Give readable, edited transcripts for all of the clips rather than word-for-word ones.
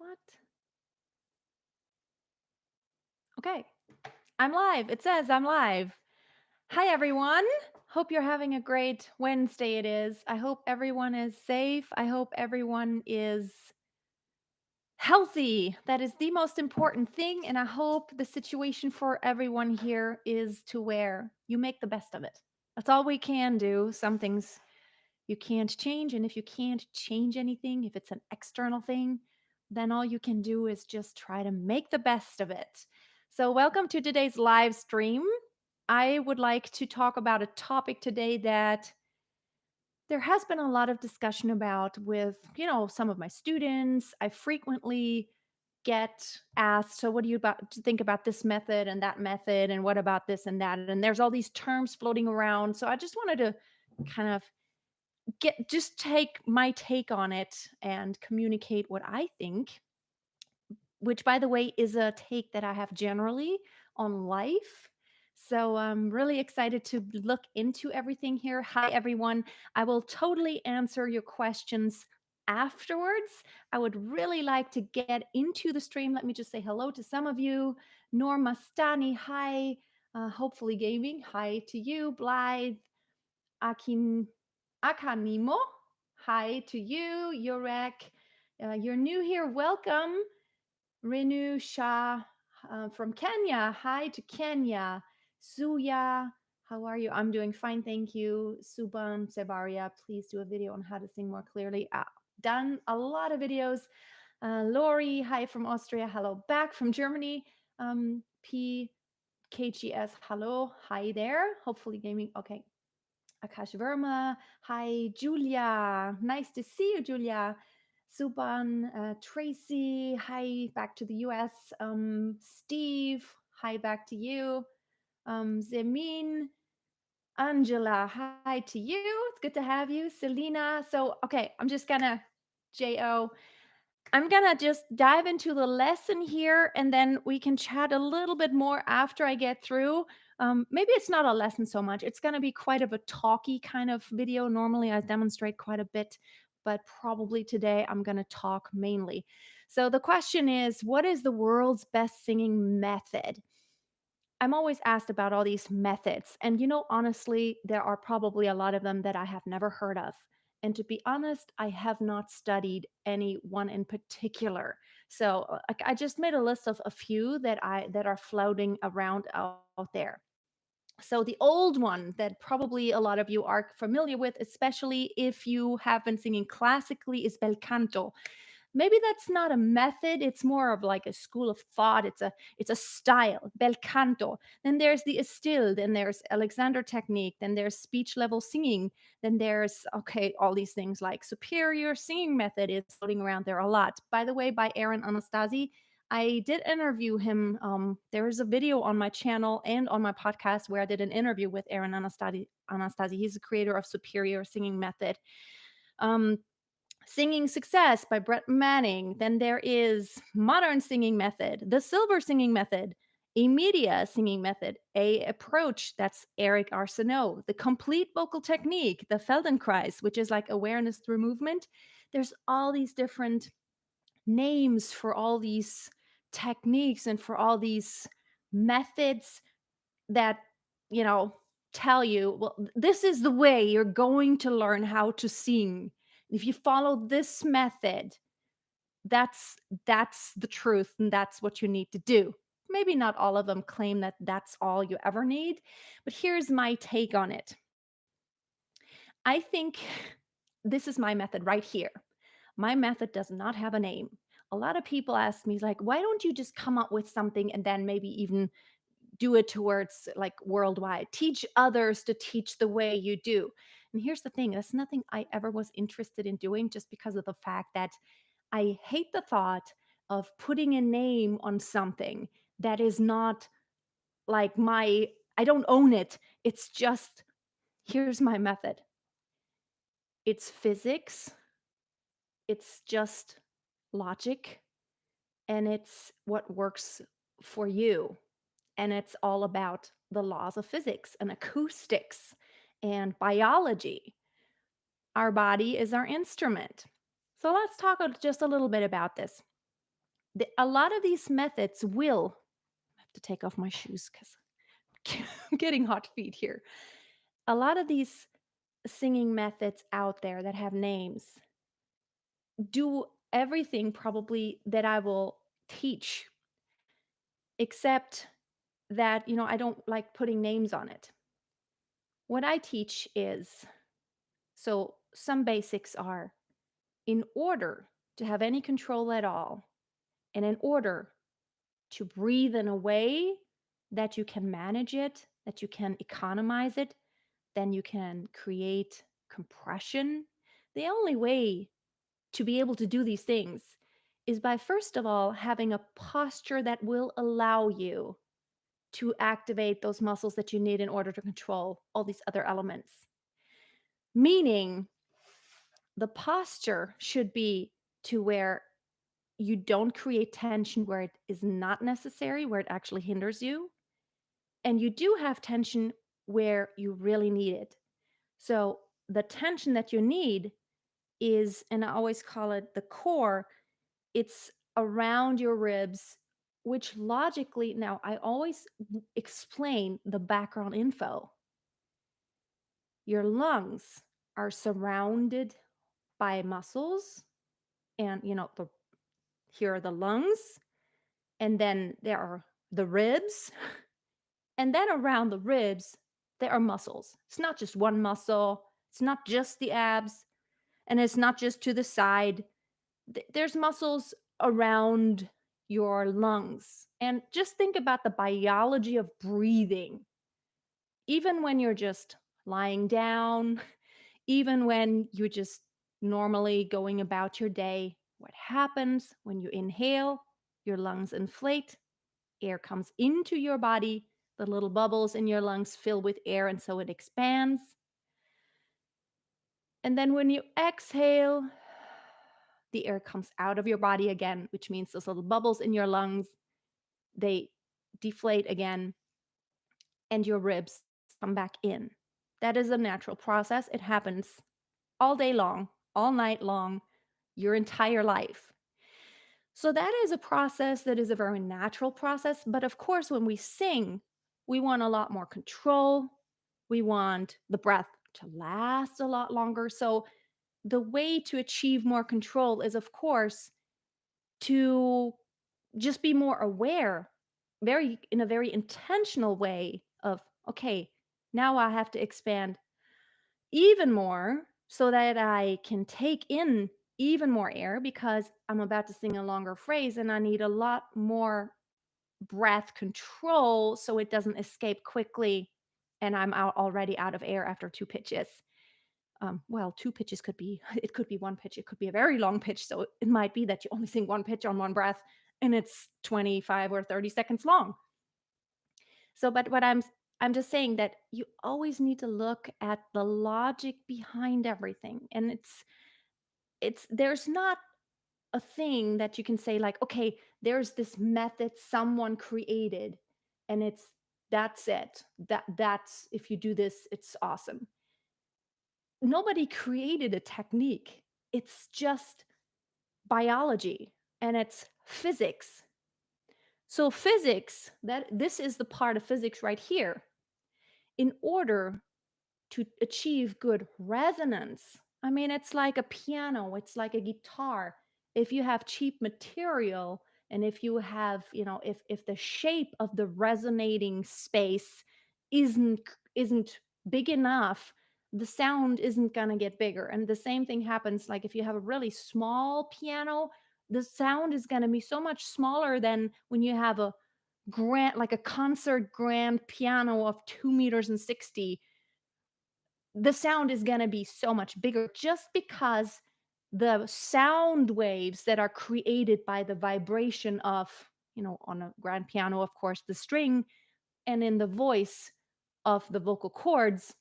What? Okay, I'm live. It says I'm live. Hi, everyone. Hope you're having a great Wednesday. It is. I hope everyone is safe. I hope everyone is healthy. That is the most important thing. And I hope the situation for everyone here is to where you make the best of it. That's all we can do. Some things you can't change. And if you can't change anything, if it's an external thing, then all you can do is just try to make the best of it. So, welcome to today's live stream. I would like to talk about a topic today that there has been a lot of discussion about with, some of my students. I frequently get asked, so what do you think about this method and that method and what about this and that? And there's all these terms floating around. So I just wanted to kind of take my take on it and communicate what I think, which by the way is a take that I have generally on life. So I'm really excited to look into everything here. Hi everyone. I will totally answer your questions afterwards. I would really like to get into the stream. Let me just say hello to some of you. Norma Stani, hi. Hopefully Gaming, hi to you. Blythe, Akin Akanimo. Hi to you, Yurek. You're new here. Welcome. Renu Shah from Kenya. Hi to Kenya. Suya, how are you? I'm doing fine, thank you. Suban Sebaria, please do a video on how to sing more clearly. Done a lot of videos. Lori, hi from Austria. Hello back from Germany. P KGS, hello. Hi there. Hopefully gaming. Okay, Akash Verma. Hi, Julia. Nice to see you, Julia. Suban, Tracy. Hi, back to the US. Steve. Hi, back to you. Zemin. Angela. Hi to you. It's good to have you. Selena. So, okay, I'm just gonna, JO. I'm gonna just dive into the lesson here and then we can chat a little bit more after I get through. Maybe it's not a lesson so much. It's gonna be quite of a talky kind of video. Normally, I demonstrate quite a bit, but probably today I'm gonna talk mainly. So, the question is, what is the world's best singing method? I'm always asked about all these methods. And, honestly, there are probably a lot of them that I have never heard of. And to be honest, I have not studied any one in particular. So I just made a list of a few that are floating around out there. So the old one that probably a lot of you are familiar with, especially if you have been singing classically, is bel canto. Maybe that's not a method, it's more of like a school of thought. It's a style, bel canto. Then there's the still, then there's Alexander technique, then there's speech level singing, then there's all these things like superior singing method is floating around there a lot. By the way, by Aaron Anastasi, I did interview him. There is a video on my channel and on my podcast where I did an interview with Aaron Anastasi. He's the creator of Superior Singing Method. Um, Singing Success by Brett Manning. Then there is Modern Singing Method, the Silver Singing Method, a Media Singing Method, a Approach, that's Eric Arsenault, the Complete Vocal Technique, the Feldenkrais, which is like awareness through movement. There's all these different names for all these techniques and for all these methods that, you know, tell you, well, this is the way you're going to learn how to sing. If you follow this method, that's that's the truth and that's what you need to do. Maybe not all of them claim that that's all you ever need, but here's my take on it. I think this is my method right here. My method does not have a name. A lot of people ask me, like, why don't you just come up with something and then maybe even do it towards like worldwide? Teach others to teach the way you do. And here's the thing, that's nothing I ever was interested in doing, just because of the fact that I hate the thought of putting a name on something that is not like I don't own it. It's just, here's my method. It's physics, it's just logic, and it's what works for you. And it's all about the laws of physics and acoustics and biology. Our body is our instrument. So let's talk just a little bit about this. A lot of these methods will I have to take off my shoes because I'm getting hot feet here. A lot of these singing methods out there that have names do everything probably that I will teach, except that, I don't like putting names on it. What I teach is so some basics are in order to have any control at all, and in order to breathe in a way that you can manage it, that you can economize it, then you can create compression. The only way to be able to do these things is by, first of all, having a posture that will allow you to activate those muscles that you need in order to control all these other elements. Meaning, the posture should be to where you don't create tension where it is not necessary, where it actually hinders you. And you do have tension where you really need it. So, the tension that you need is, and I always call it the core, it's around your ribs, which logically, now I always explain the background info. Your lungs are surrounded by muscles, and here are the lungs, and then there are the ribs, and then around the ribs there are muscles. It's not just one muscle, it's not just the abs, and it's not just to the side. There's muscles around your lungs. And just think about the biology of breathing. Even when you're just lying down, even when you're just normally going about your day, what happens when you inhale? Your lungs inflate, air comes into your body, the little bubbles in your lungs fill with air, and so it expands. And then when you exhale, the air comes out of your body again, which means those little bubbles in your lungs, they deflate again, and your ribs come back in. That is a natural process. It happens all day long, all night long, your entire life. So that is a process that is a very natural process. But of course, when we sing, we want a lot more control. We want the breath to last a lot longer. So the way to achieve more control is, of course, to just be more aware, very in a very intentional way of, okay, now I have to expand even more so that I can take in even more air because I'm about to sing a longer phrase and I need a lot more breath control so it doesn't escape quickly and I'm already out of air after two pitches. Well, two pitches could be, it could be one pitch, it could be a very long pitch. So it might be that you only sing one pitch on one breath and it's 25 or 30 seconds long. So, but I'm just saying that you always need to look at the logic behind everything. And there's not a thing that you can say like, okay, there's this method someone created and that's it. That's if you do this, it's awesome. Nobody created a technique. It's just biology and it's physics. So physics, that this is the part of physics right here. In order to achieve good resonance. I mean, it's like a piano, it's like a guitar. If you have cheap material and if you have, if the shape of the resonating space isn't isn't big enough, the sound isn't going to get bigger. And the same thing happens like if you have a really small piano, the sound is going to be so much smaller than when you have a grand like a concert grand piano of 2 meters and 60. The sound is going to be so much bigger just because the sound waves that are created by the vibration of, on a grand piano, of course, the string, and in the voice of the vocal cords,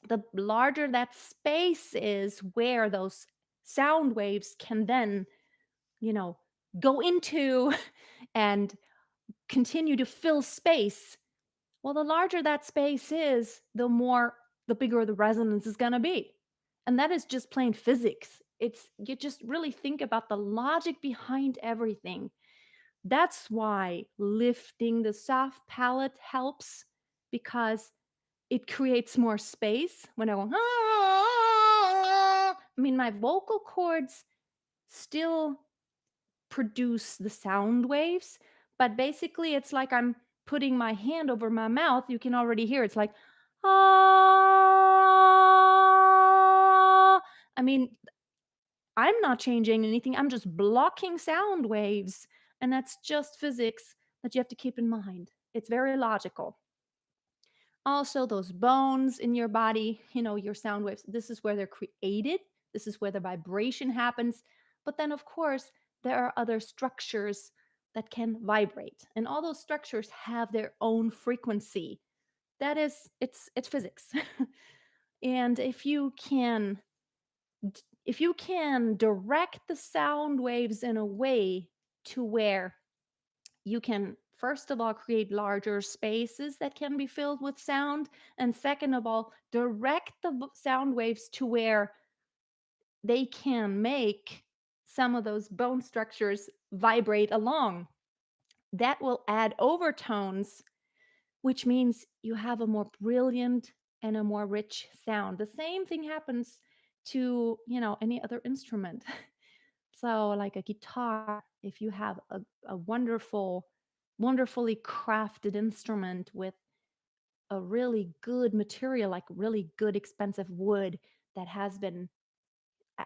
the larger that space is where those sound waves can then, you know, go into and continue to fill space. Well, the larger that space is, the bigger the resonance is going to be. And that is just plain physics. It's you just really think about the logic behind everything. That's why lifting the soft palate helps, because it creates more space when I go, "Ah." I mean, my vocal cords still produce the sound waves, but basically it's like I'm putting my hand over my mouth. You can already hear it's like, ah. I mean, I'm not changing anything. I'm just blocking sound waves. And that's just physics that you have to keep in mind. It's very logical. Also, those bones in your body, your sound waves, this is where they're created. This is where the vibration happens. But then, of course, there are other structures that can vibrate. And all those structures have their own frequency. That is, it's physics. And if you can direct the sound waves in a way to where you can, first of all, create larger spaces that can be filled with sound, and second of all, direct the sound waves to where they can make some of those bone structures vibrate along. That will add overtones, which means you have a more brilliant and a more rich sound. The same thing happens to, any other instrument. So, like a guitar, if you have a wonderfully crafted instrument with a really good material, like really good expensive wood that has been,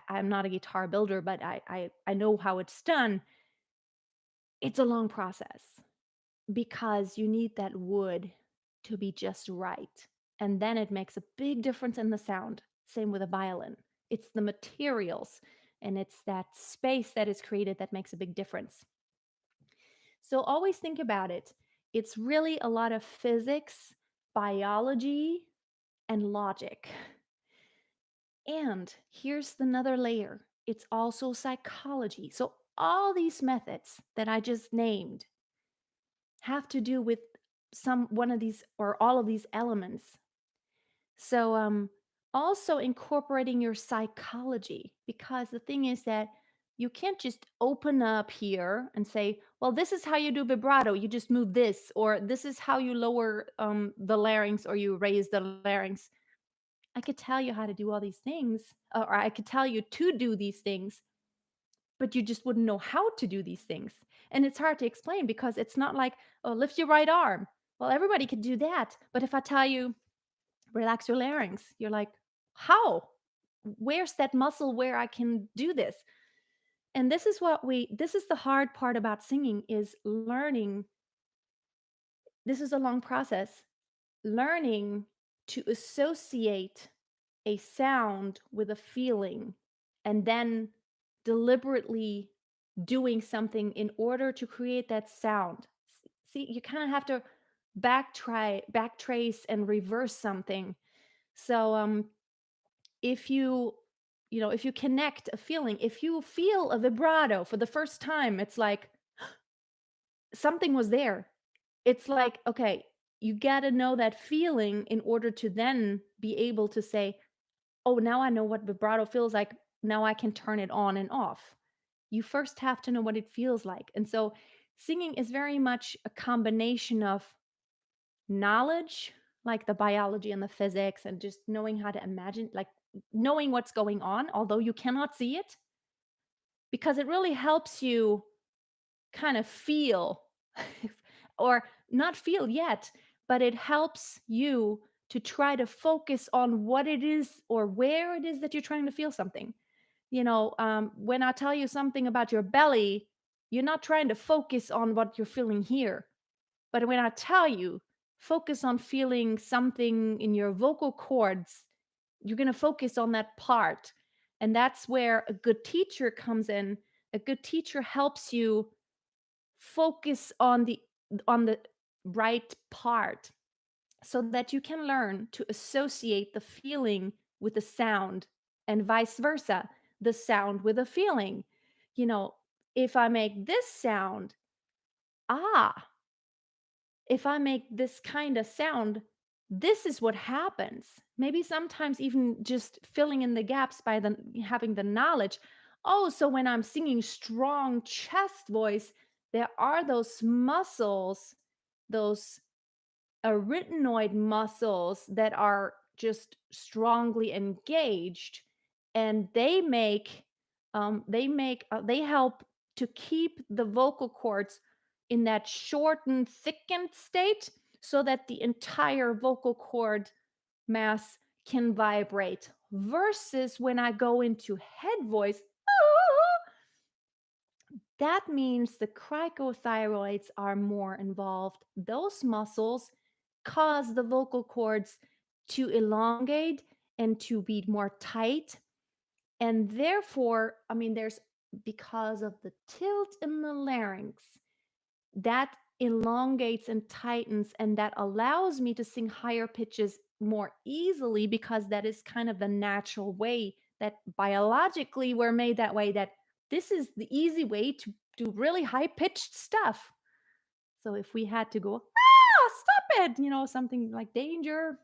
I'm not a guitar builder, but I know how it's done. It's a long process because you need that wood to be just right. And then it makes a big difference in the sound. Same with a violin. It's the materials and it's that space that is created that makes a big difference. So always think about it. It's really a lot of physics, biology, and logic. And here's another layer, it's also psychology. So all these methods that I just named have to do with some one of these or all of these elements. So also incorporating your psychology, because the thing is that you can't just open up here and say, well, this is how you do vibrato, you just move this, or this is how you lower the larynx or you raise the larynx. I could tell you how to do all these things, or I could tell you to do these things, but you just wouldn't know how to do these things. And it's hard to explain because it's not like, oh, lift your right arm. Well, everybody could do that. But if I tell you, relax your larynx, you're like, how? Where's that muscle where I can do this? And this is the hard part about singing, is learning. This is a long process, learning to associate a sound with a feeling and then deliberately doing something in order to create that sound. See, you kind of have to backtrace and reverse something. So if if you connect a feeling, if you feel a vibrato for the first time, it's like something was there. It's like, okay, you got to know that feeling in order to then be able to say, oh, now I know what vibrato feels like. Now I can turn it on and off. You first have to know what it feels like. And so singing is very much a combination of knowledge, like the biology and the physics, and just knowing how to imagine, like knowing what's going on, although you cannot see it, because it really helps you kind of feel, or not feel yet, but it helps you to try to focus on what it is or where it is that you're trying to feel something. When I tell you something about your belly, you're not trying to focus on what you're feeling here. But when I tell you, focus on feeling something in your vocal cords, you're going to focus on that part. And that's where a good teacher comes in. A good teacher helps you focus on the right part so that you can learn to associate the feeling with the sound, and vice versa, the sound with a feeling. You know, if I make this sound, ah, if I make this kind of sound, this is what happens. Maybe sometimes even just filling in the gaps by having the knowledge. Oh, so when I'm singing strong chest voice, there are those muscles, those arytenoid muscles that are just strongly engaged, and they help to keep the vocal cords in that shortened thickened state so that the entire vocal cord mass can vibrate, versus when I go into head voice, that means the cricothyroids are more involved. Those muscles cause the vocal cords to elongate and to be more tight. And therefore, I mean, there's because of the tilt in the larynx that elongates and tightens, and that allows me to sing higher pitches more easily, because that is kind of the natural way that biologically we're made that way, that this is the easy way to do really high pitched stuff. So if we had to go, stop it, something like danger,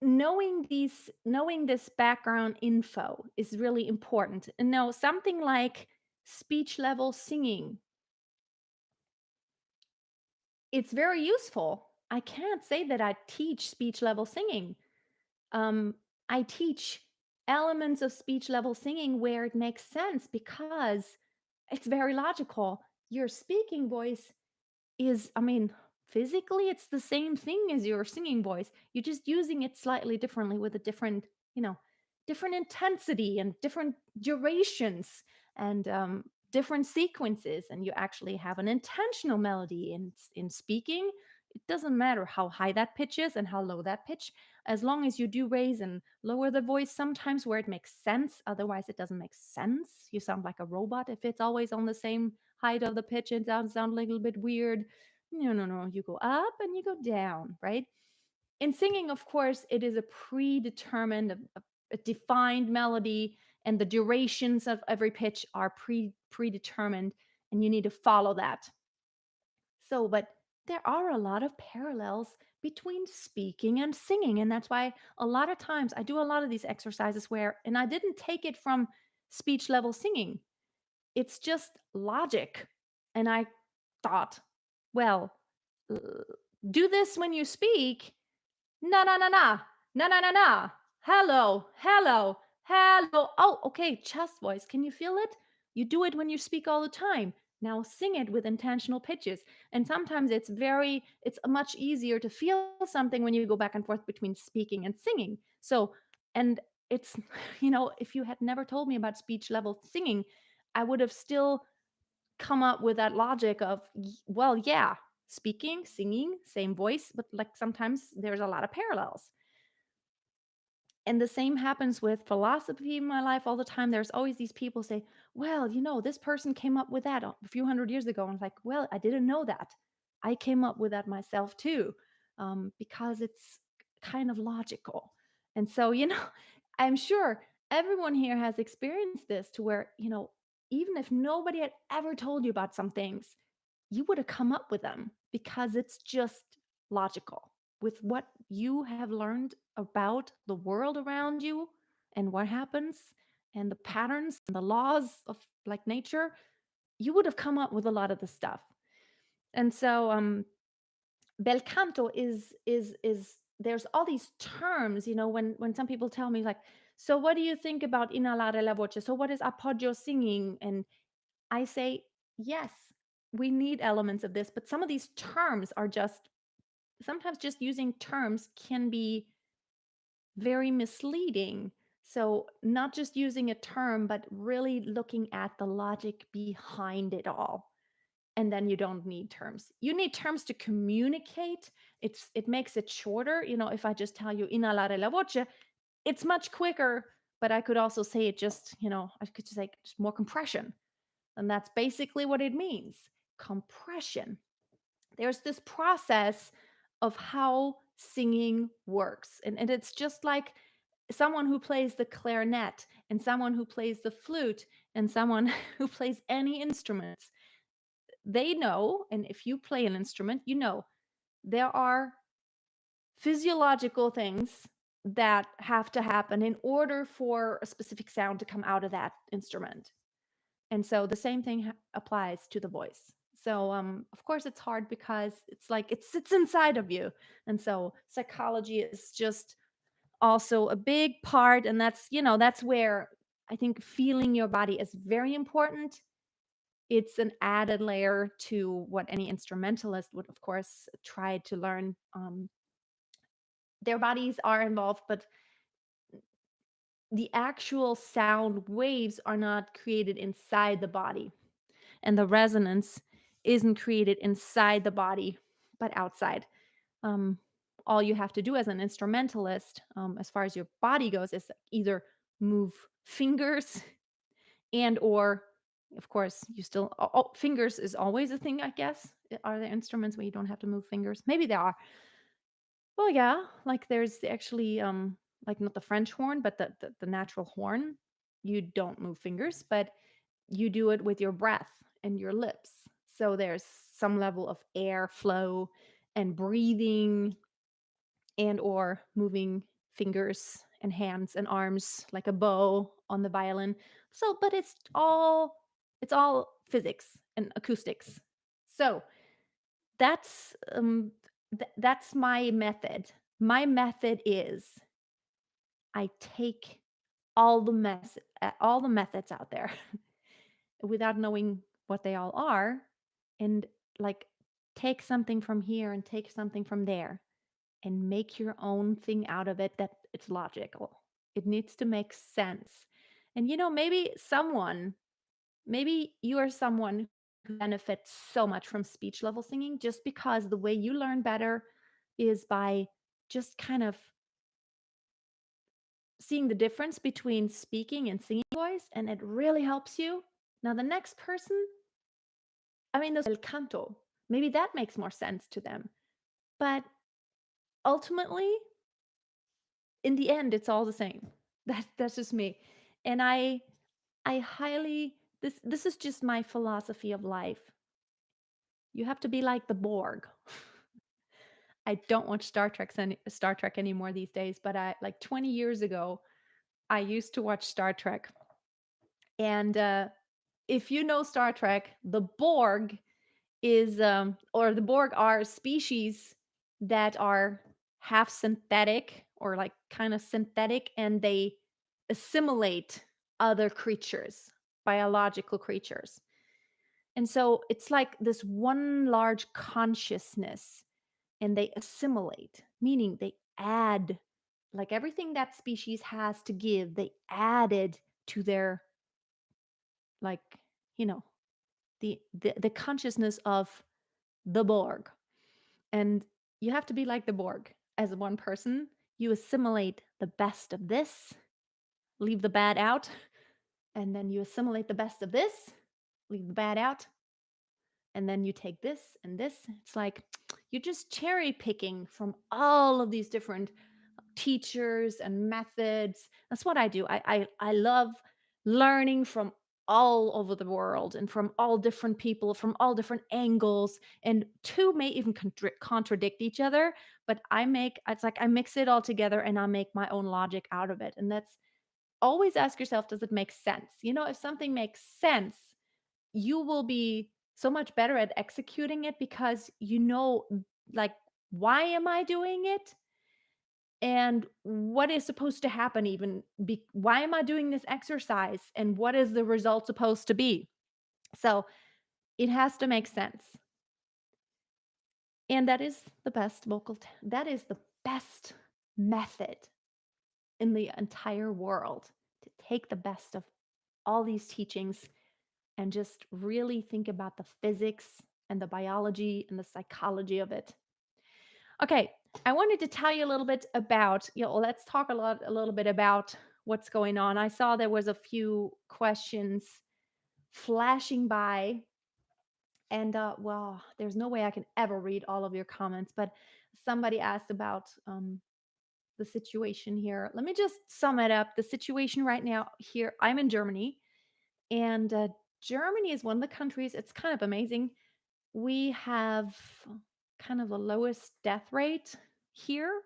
knowing this background info is really important. And now something like speech level singing, it's very useful. I can't say that I teach speech level singing. Um, I teach elements of speech level singing where it makes sense, because it's very logical. Your speaking voice is, I mean, physically, it's the same thing as your singing voice. You're just using it slightly differently with a different, different intensity and different durations, and different sequences. And you actually have an intentional melody in speaking. It doesn't matter how high that pitch is and how low that pitch, as long as you do raise and lower the voice sometimes where it makes sense. Otherwise, it doesn't make sense. You sound like a robot if it's always on the same height of the pitch. It sound a little bit weird. No, no, no. You go up and you go down, right? In singing, of course, it is a predetermined, a defined melody, and the durations of every pitch are predetermined, and you need to follow that. So, but there are a lot of parallels between speaking and singing, and that's why a lot of times I do a lot of these exercises where, and I didn't take it from speech level singing. It's just logic. And I thought, well, uh, do this when you speak. Na na na na. Na na na na. Hello, hello, hello. Oh, okay, chest voice. Can you feel it? You do it when you speak all the time. Now sing it with intentional pitches. And sometimes it's much easier to feel something when you go back and forth between speaking and singing. So, and it's, if you had never told me about speech level singing, I would have still come up with that logic of, well, yeah, speaking, singing, same voice, but like sometimes there's a lot of parallels. And the same happens with philosophy in my life all the time. There's always these people say, well, this person came up with that a few hundred years ago. And I'm like, well, I didn't know that. I came up with that myself too, because it's kind of logical. And so, I'm sure everyone here has experienced this, to where, even if nobody had ever told you about some things, you would have come up with them because it's just logical with what you have learned about the world around you and what happens and the patterns and the laws of like nature. You would have come up with a lot of the stuff. And so bel canto is there's all these terms, when some people tell me like, so what do you think about inhalare la voce, so what is appoggio singing, and I say, yes, we need elements of this, but some of these terms are just, sometimes just using terms can be very misleading. So, not just using a term, but really looking at the logic behind it all. And then you don't need terms. You need terms to communicate. It makes it shorter. If I just tell you inhalare la voce, it's much quicker, but I could also say it just, I could just say just more compression. And that's basically what it means, compression. There's this process of how singing works. And it's just like someone who plays the clarinet and someone who plays the flute and someone who plays any instruments. They know, and if you play an instrument, there are physiological things that have to happen in order for a specific sound to come out of that instrument. And so the same thing applies to the voice. So of course it's hard because it's like it sits inside of you. And so psychology is just also a big part, and that's, that's where I think feeling your body is very important. It's an added layer to what any instrumentalist would of course try to learn. Their bodies are involved, but the actual sound waves are not created inside the body, and the resonance isn't created inside the body but outside. um, all you have to do as an instrumentalist, as far as your body goes, is either move fingers and or of course you still fingers is always a thing, I guess. Are there instruments where you don't have to move fingers? Maybe there are. Well, yeah, like there's actually like not the French horn, but the natural horn. You don't move fingers, but you do it with your breath and your lips. So there's some level of air flow and breathing and or moving fingers and hands and arms like a bow on the violin. So, but it's all physics and acoustics. So that's my method. My method is I take all the methods out there without knowing what they all are, and like take something from here and take something from there and make your own thing out of it that it's logical. It needs to make sense. And maybe you are someone who benefits so much from speech level singing just because the way you learn better is by just kind of seeing the difference between speaking and singing voice, and it really helps you. Now the next person, I mean, those el canto, maybe that makes more sense to them. But ultimately, in the end, it's all the same. That's just me. And I highly this is just my philosophy of life. You have to be like the Borg. I don't watch Star Trek anymore these days, but I like 20 years ago, I used to watch Star Trek. And if you know Star Trek, the Borg or the Borg are species that are half synthetic or like kind of synthetic, and they assimilate other creatures, biological creatures. And so it's like this one large consciousness, and they assimilate, meaning they add, like everything that species has to give, they added to their, like, you know, the consciousness of the Borg. And you have to be like the Borg. As one person, you assimilate the best of this, leave the bad out, and then you assimilate the best of this, leave the bad out, and then you take this and this. It's like you're just cherry picking from all of these different teachers and methods. That's what I do. I love learning from all over the world and from all different people from all different angles, and two may even contradict each other, but it's like I mix it all together and I make my own logic out of it. And that's, always ask yourself, does it make sense? If something makes sense, you will be so much better at executing it because like, why am I doing it? And what is supposed to happen, even why am I doing this exercise, and what is the result supposed to be? So it has to make sense. And that is the best that is the best method in the entire world, to take the best of all these teachings and just really think about the physics and the biology and the psychology of it. Okay, I wanted to tell you a little bit about, let's talk a little bit about what's going on. I saw there was a few questions flashing by, and well, there's no way I can ever read all of your comments, but somebody asked about the situation here. Let me just sum it up. The situation right now here, I'm in Germany, and Germany is one of the countries, it's kind of amazing. We have kind of the lowest death rate here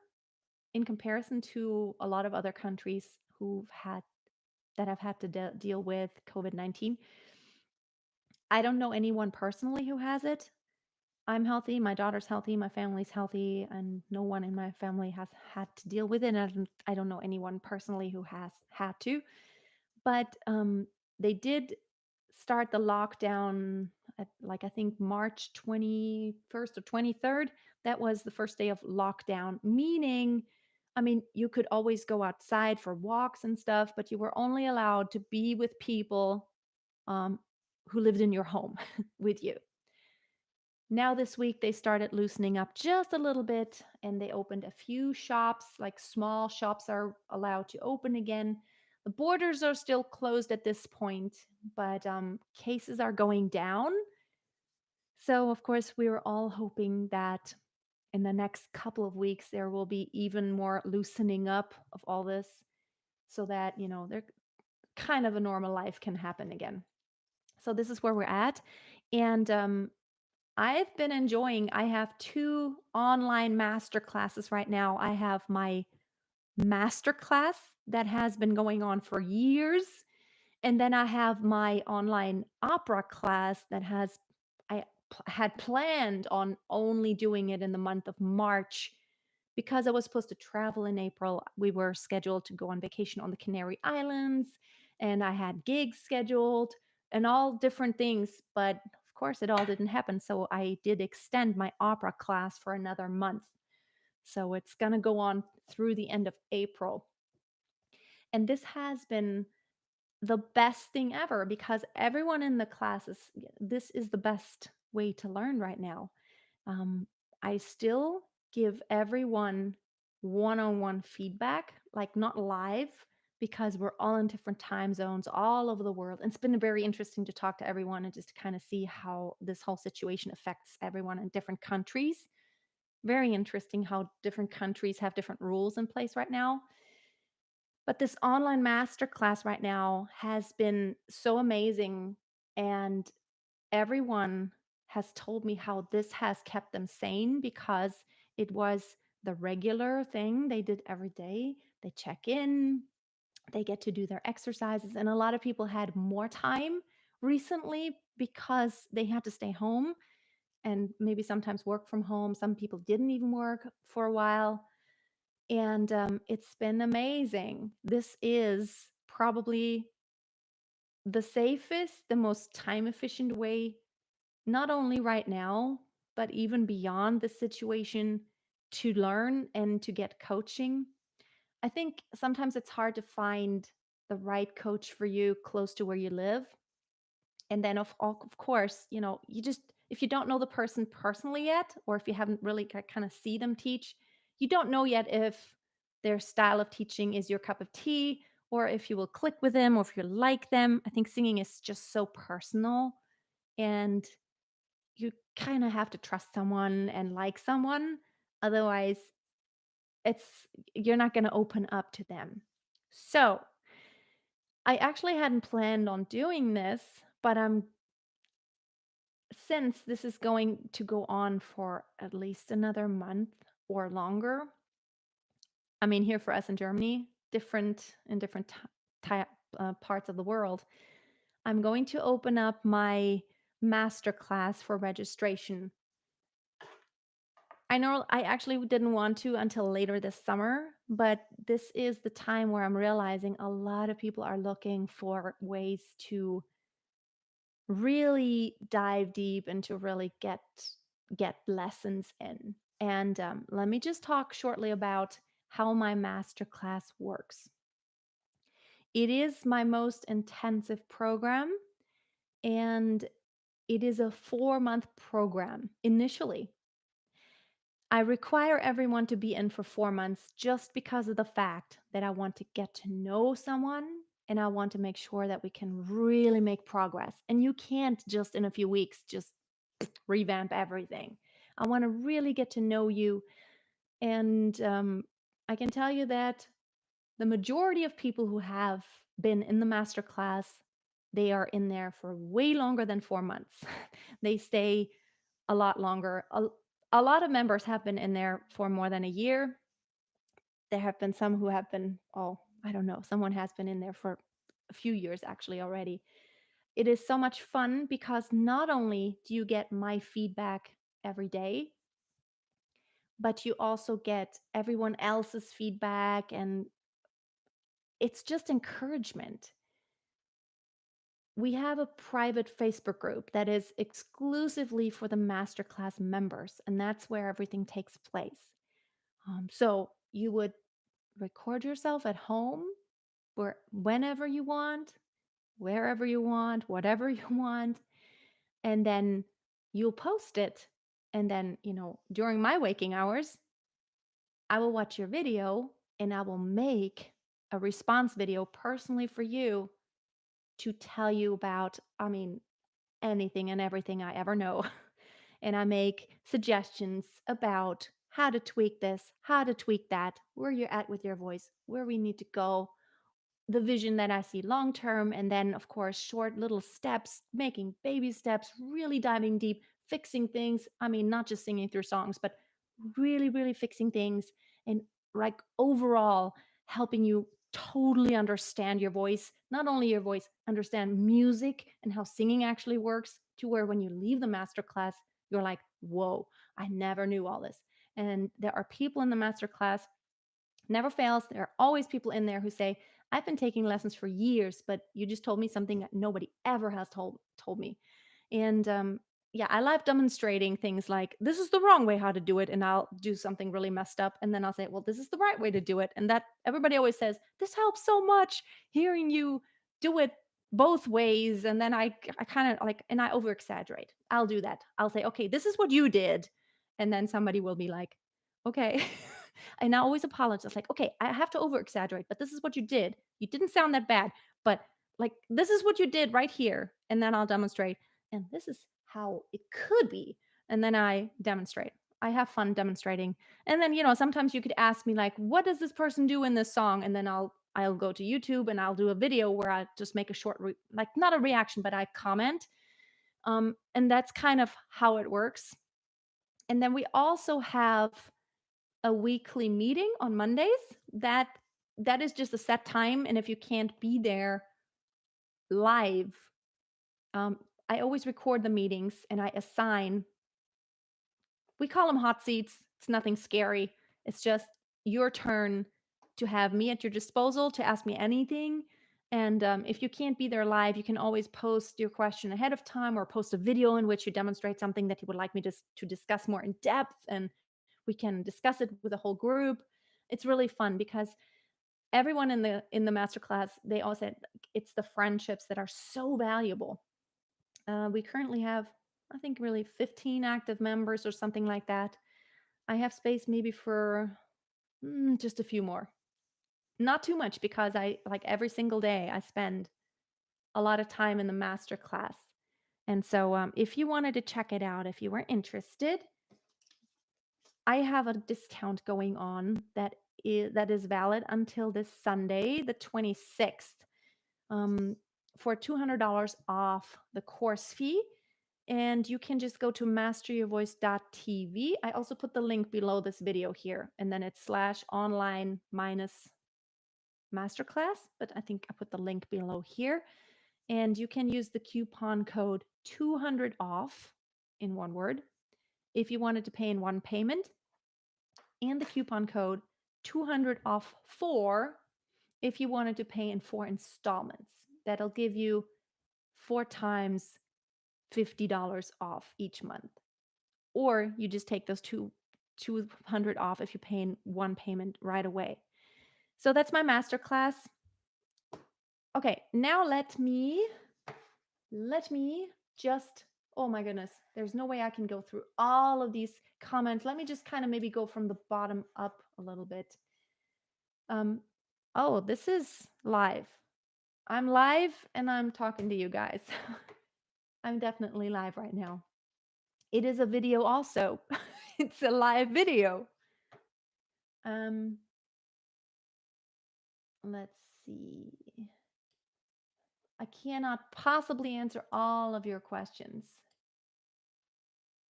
in comparison to a lot of other countries that have had to deal with COVID-19. I don't know anyone personally who has it. I'm healthy, my daughter's healthy, my family's healthy, and no one in my family has had to deal with it. And I don't know anyone personally who has had to. But they did start the lockdown at, like, I think March 21st or 23rd. That was the first day of lockdown, meaning, I mean, you could always go outside for walks and stuff, but you were only allowed to be with people um, who lived in your home with you. Now, this week, they started loosening up just a little bit and they opened a few shops, like small shops are allowed to open again. The borders are still closed at this point, but cases are going down. So, of course, we were all hoping that in the next couple of weeks, there will be even more loosening up of all this so that, there kind of a normal life can happen again. So, this is where we're at. And I've been enjoying I have 2 online master classes right now. I have my master class that has been going on for years, and then I have my online opera class that had planned on only doing it in the month of March because I was supposed to travel in April. We were scheduled to go on vacation on the Canary Islands, and I had gigs scheduled and all different things, but of course, it all didn't happen. So I did extend my opera class for another month. So it's going to go on through the end of April. And this has been the best thing ever because everyone in the classes, this is the best way to learn right now. um, I still give everyone one on one feedback, like not live, because we're all in different time zones all over the world. And it's been very interesting to talk to everyone and just to kind of see how this whole situation affects everyone in different countries. Very interesting how different countries have different rules in place right now. But this online master class right now has been so amazing. And everyone has told me how this has kept them sane because it was the regular thing they did every day. They check in, they get to do their exercises, and a lot of people had more time recently because they had to stay home and maybe sometimes work from home. Some people didn't even work for a while, and it's been amazing. This is probably the safest, the most time efficient way, not only right now, but even beyond the situation, to learn and to get coaching. I think sometimes it's hard to find the right coach for you close to where you live. And then, of course, you just, if you don't know the person personally yet, or if you haven't really kind of see them teach, you don't know yet if their style of teaching is your cup of tea, or if you will click with them, or if you like them. I think singing is just so personal. And you kind of have to trust someone and like someone. Otherwise, it's you're not going to open up to them. So, I actually hadn't planned on doing this, but since this is going to go on for at least another month or longer. I mean, here for us in Germany, different in different parts of the world. I'm going to open up my master class for registration. I know I actually didn't want to until later this summer, but this is the time where I'm realizing a lot of people are looking for ways to really dive deep and to really get lessons in. And let me just talk shortly about how my masterclass works. It is my most intensive program, and it is a 4-month program initially. I require everyone to be in for 4 months just because of the fact that I want to get to know someone and I want to make sure that we can really make progress. And you can't just in a few weeks just revamp everything. I want to really get to know you. And I can tell you that the majority of people who have been in the master class, they are in there for way longer than 4 months. They stay a lot longer. A lot of members have been in there for more than a year. There have been some who have been, oh, I don't know, someone has been in there for a few years actually already. It is so much fun because not only do you get my feedback every day, but you also get everyone else's feedback, and it's just encouragement. We have a private Facebook group that is exclusively for the Masterclass members, and that's where everything takes place. So you would record yourself at home, or whenever you want, wherever you want, whatever you want, and then you'll post it. And then, during my waking hours, I will watch your video and I will make a response video personally for you to tell you about, anything and everything I ever know. And I make suggestions about how to tweak this, how to tweak that, where you're at with your voice, where we need to go, the vision that I see long term, and then, of course, short little steps, making baby steps, really diving deep, fixing things. Not just singing through songs, but really, really fixing things, and like overall helping you totally understand your voice, not only your voice, understand music and how singing actually works, to where when you leave the master class, you're like, whoa, I never knew all this. And there are people in the master class, never fails. There are always people in there who say, I've been taking lessons for years, but you just told me something that nobody ever has told me. And yeah, I love demonstrating things like, this is the wrong way how to do it. And I'll do something really messed up. And then I'll say, well, this is the right way to do it. And that everybody always says, this helps so much hearing you do it both ways. And then I kind of like, and I over exaggerate. I'll do that. I'll say, okay, this is what you did. And then somebody will be like, okay. And I always apologize, like, okay, I have to over exaggerate, but this is what you did. You didn't sound that bad, but like, this is what you did right here. And then I'll demonstrate. And this is how it could be. And then I demonstrate. I have fun demonstrating. And then, sometimes you could ask me, like, what does this person do in this song? And then I'll go to YouTube and I'll do a video where I just make a short, like, not a reaction, but I comment. And that's kind of how it works. And then we also have a weekly meeting on Mondays. That is just a set time, and if you can't be there live, um, I always record the meetings and I assign. We call them hot seats. It's nothing scary. It's just your turn to have me at your disposal to ask me anything. And if you can't be there live, you can always post your question ahead of time or post a video in which you demonstrate something that you would like me to discuss more in depth, and we can discuss it with the whole group. It's really fun because everyone in the masterclass, they all said, like, it's the friendships that are so valuable. We currently have, I think, really 15 active members or something like that. I have space maybe for just a few more. Not too much, because I like every single day I spend a lot of time in the master class. And so if you wanted to check it out, if you were interested, I have a discount going on that is valid until this Sunday, the 26th, um, for $200 off the course fee. And you can just go to masteryourvoice.tv. I also put the link below this video here, and then it's /online minus masterclass, but I think I put the link below here. And you can use the coupon code 200 off in one word if you wanted to pay in one payment, and the coupon code 200 off 4 if you wanted to pay in 4 installments. That'll give you 4 times $50 off each month. Or you just take those 200 off if you pay in one payment right away. So that's my masterclass. Okay, now let me just, oh my goodness, there's no way I can go through all of these comments. Let me just kind of maybe go from the bottom up a little bit. Oh, this is live. I'm live and I'm talking to you guys. I'm definitely live right now. It is a video also. It's a live video. Let's see. I cannot possibly answer all of your questions.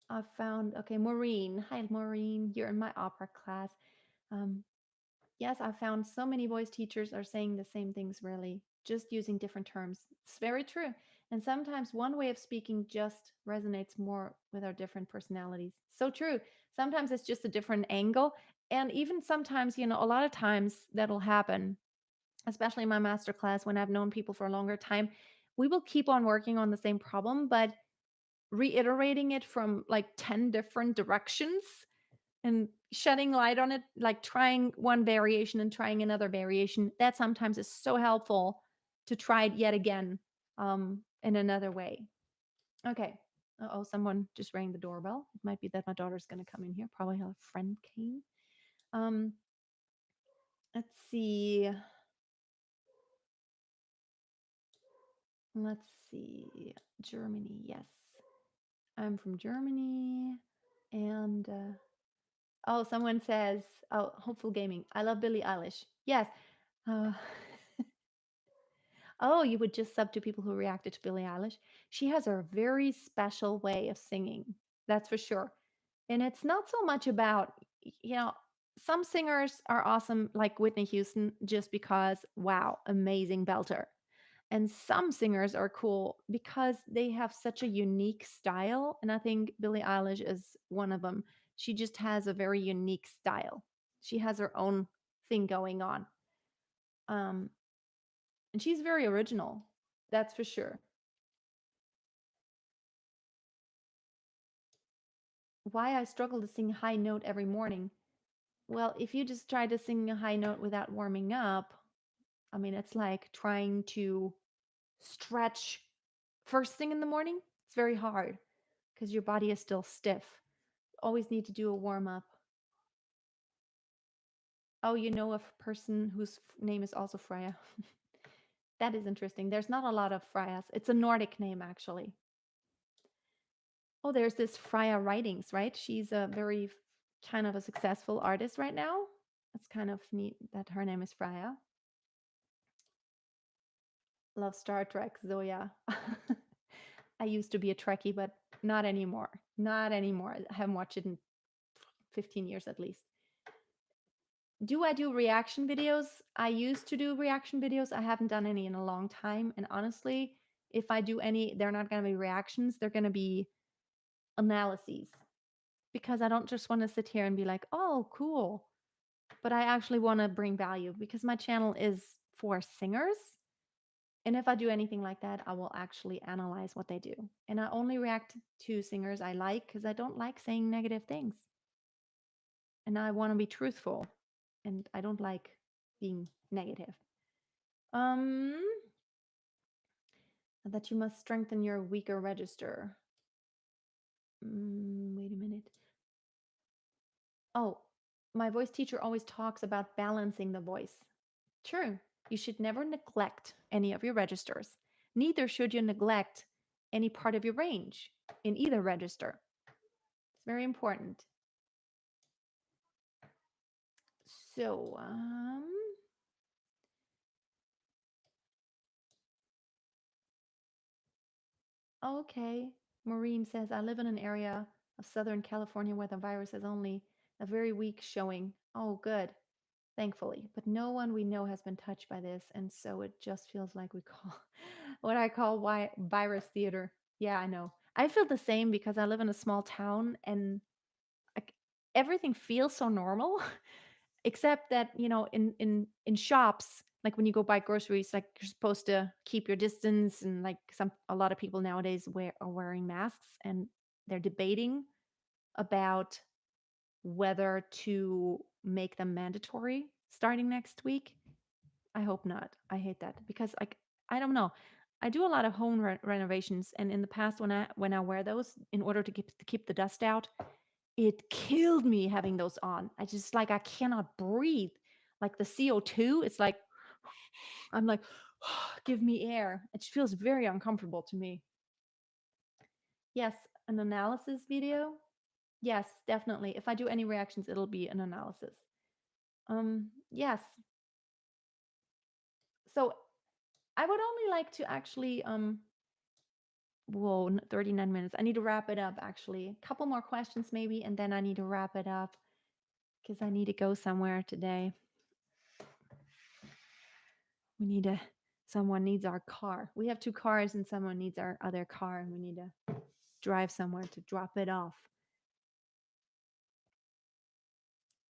I found, okay, Maureen. Hi, Maureen. You're in my opera class. Yes, I found so many voice teachers are saying the same things, really, just using different terms. It's very true. And sometimes one way of speaking just resonates more with our different personalities. So true. Sometimes it's just a different angle. And even sometimes, a lot of times that'll happen, especially in my master class when I've known people for a longer time. We will keep on working on the same problem, but reiterating it from like 10 different directions and shedding light on it, like trying one variation and trying another variation, that sometimes is so helpful to try it yet again in another way. Okay. Oh, someone just rang the doorbell. It might be that my daughter's going to come in here. Probably a friend came. Um, let's see. Let's see. Germany. Yes. I'm from Germany. And oh, someone says, oh, Hopeful Gaming. I love Billie Eilish. Yes. Uh, oh, you would just sub to people who reacted to Billie Eilish. She has a very special way of singing. That's for sure. And it's not so much about, some singers are awesome, like Whitney Houston, just because, wow, amazing belter. And some singers are cool because they have such a unique style. And I think Billie Eilish is one of them. She just has a very unique style. She has her own thing going on. Um, and she's very original. That's for sure. Why I struggle to sing high note every morning. Well, if you just try to sing a high note without warming up, I mean, it's like trying to stretch first thing in the morning. It's very hard because your body is still stiff. Always need to do a warm up. Oh, you know a person whose name is also Freya. That is interesting. There's not a lot of Freyas. It's a Nordic name, actually. Oh, there's this Freya Writings, right? She's a very kind of a successful artist right now. It's kind of neat that her name is Freya. Love Star Trek, Zoya. I used to be a Trekkie, but not anymore. Not anymore. I haven't watched it in 15 years at least. Do I do reaction videos? I used to do reaction videos. I haven't done any in a long time. And honestly, if I do any, they're not going to be reactions, they're going to be analyses because I don't just want to sit here and be like, oh, cool. But I actually want to bring value because my channel is for singers. And if I do anything like that, I will actually analyze what they do. And I only react to singers I like because I don't like saying negative things. And I want to be truthful. And I don't like being negative. Um, that you must strengthen your weaker register. Wait a minute. Oh, my voice teacher always talks about balancing the voice. True. You should never neglect any of your registers. Neither should you neglect any part of your range in either register. It's very important. So, okay. Maureen says, I live in an area of Southern California where the virus is only a very weak showing. Oh, good. Thankfully. But no one we know has been touched by this. And so it just feels like we call what I call virus theater. Yeah, I know. I feel the same because I live in a small town and like, everything feels so normal, except that, in shops, like when you go buy groceries, like you're supposed to keep your distance and like a lot of people nowadays are wearing masks and they're debating about whether to make them mandatory starting next week. I hope not. I hate that because like I don't know. I do a lot of home renovations, and in the past, when I wear those in order to keep the dust out, it killed me having those on. I just like I cannot breathe. Like the CO2, it's like I'm like, give me air. It feels very uncomfortable to me. Yes, an analysis video. Yes, definitely. If I do any reactions, it'll be an analysis. Yes. So I would only like to actually whoa, 39 minutes. I need to wrap it up actually. A couple more questions maybe, and then I need to wrap it up because I need to go somewhere today. We need to Someone needs our car. We have two cars and someone needs our other car and we need to drive somewhere to drop it off.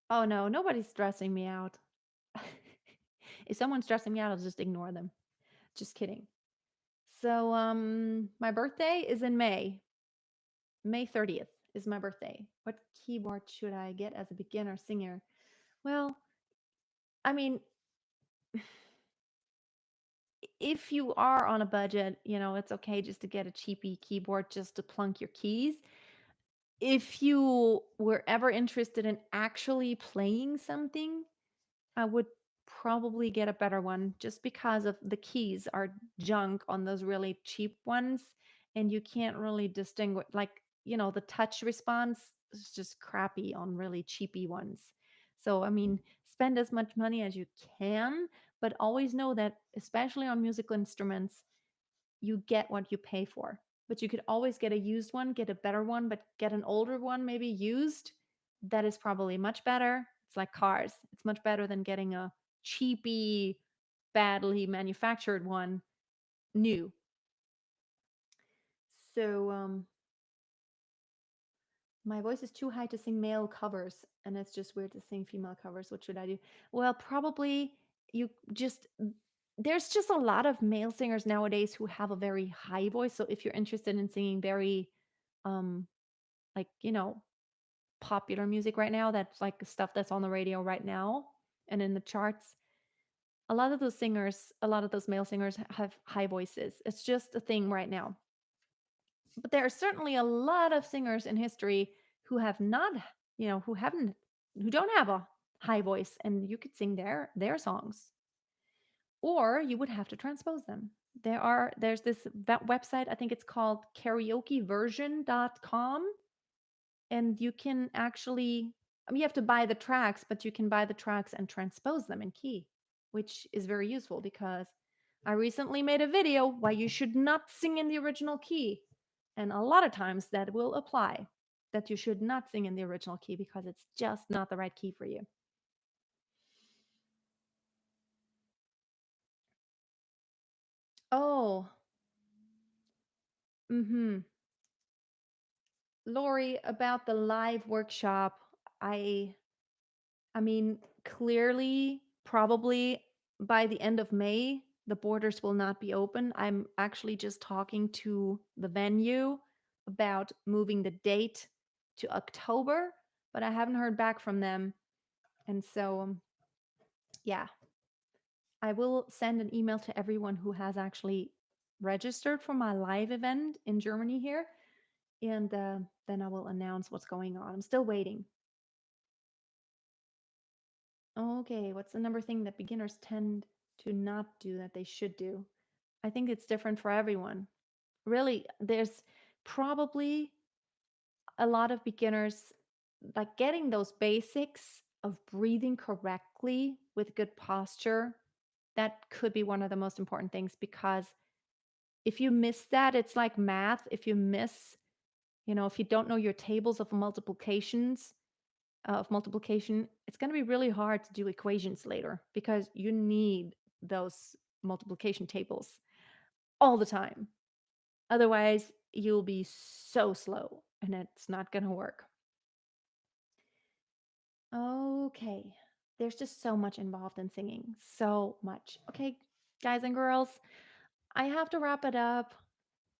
Oh no, nobody's stressing me out. If someone's stressing me out, I'll just ignore them. Just kidding. So my birthday is in May. May 30th is my birthday. What keyboard should I get as a beginner singer? Well, I mean, if you are on a budget, it's okay just to get a cheapy keyboard just to plunk your keys. If you were ever interested in actually playing something, I would probably get a better one just because of the keys are junk on those really cheap ones and you can't really distinguish the touch response is just crappy on really cheapy ones. So I mean, spend as much money as you can, but always know that especially on musical instruments, you get what you pay for. But you could always get a used one, get a better one, but get an older one, maybe used. That is probably much better. It's like cars. It's much better than getting a cheapy, badly manufactured one new. So my voice is too high to sing male covers, and it's just weird to sing female covers. What should I do? Well, probably you just there's just a lot of male singers nowadays who have a very high voice. So if you're interested in singing very um like, popular music right now, that's like stuff that's on the radio right now and in the charts, a lot of those singers, a lot of those male singers have high voices. It's just a thing right now. But there are certainly a lot of singers in history who have not, who haven't, who don't have a high voice, and you could sing their songs, or you would have to transpose them. There's this website, I think it's called karaokeversion.com, and you can actually, I mean, you have to buy the tracks, but you can buy the tracks and transpose them in key, which is very useful because I recently made a video why you should not sing in the original key. And a lot of times that will apply, that you should not sing in the original key because it's just not the right key for you. Oh, mm-hmm. Lori, about the live workshop, I I mean, clearly, probably by the end of May, the borders will not be open. I'm actually just talking to the venue about moving the date to October, but I haven't heard back from them. And so, yeah, I will send an email to everyone who has actually registered for my live event in Germany here. And then I will announce what's going on. I'm still waiting. Okay, what's the number thing that beginners tend to not do that they should do? I think it's different for everyone. Really, there's probably a lot of beginners like getting those basics of breathing correctly with good posture. That could be one of the most important things because if you miss that, it's like math. If you miss, if you don't know your tables of multiplication, it's going to be really hard to do equations later because you need those multiplication tables all the time. Otherwise, you'll be so slow and it's not going to work. Okay. There's just so much involved in singing. So much. Okay, guys and girls, I have to wrap it up.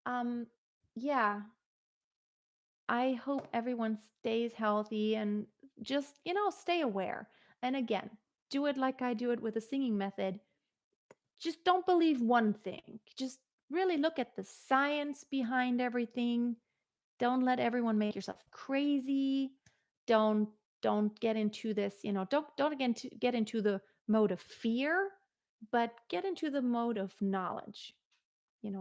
Um yeah, I hope everyone stays healthy and just, stay aware. And again, do it like I do it with the singing method. Just don't believe one thing. Just really look at the science behind everything. Don't let everyone make yourself crazy. Don't get into this, don't again get into the mode of fear, but get into the mode of knowledge.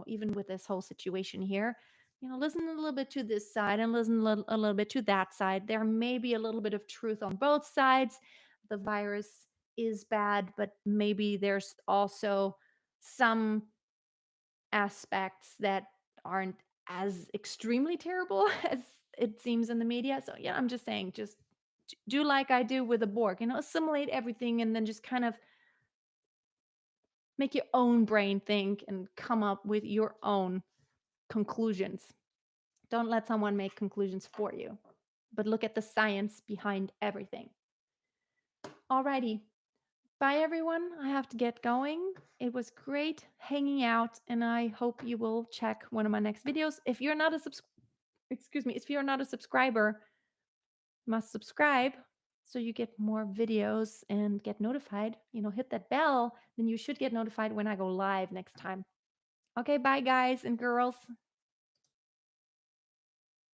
Even with this whole situation here, listen a little bit to this side and listen a little bit to that side. There may be a little bit of truth on both sides. The virus is bad, but maybe there's also some aspects that aren't as extremely terrible as it seems in the media. So yeah, I'm just saying, just do like I do with the Borg, assimilate everything and then just kind of Make your own brain think and come up with your own conclusions. Don't let someone make conclusions for you, but look at the science behind everything. Alrighty. Bye, everyone. I have to get going. It was great hanging out, and I hope you will check one of my next videos. If you're not a if you're not a subscriber, you must subscribe so you get more videos and get notified. Hit that bell, then you should get notified when I go live next time. Okay, bye, guys and girls.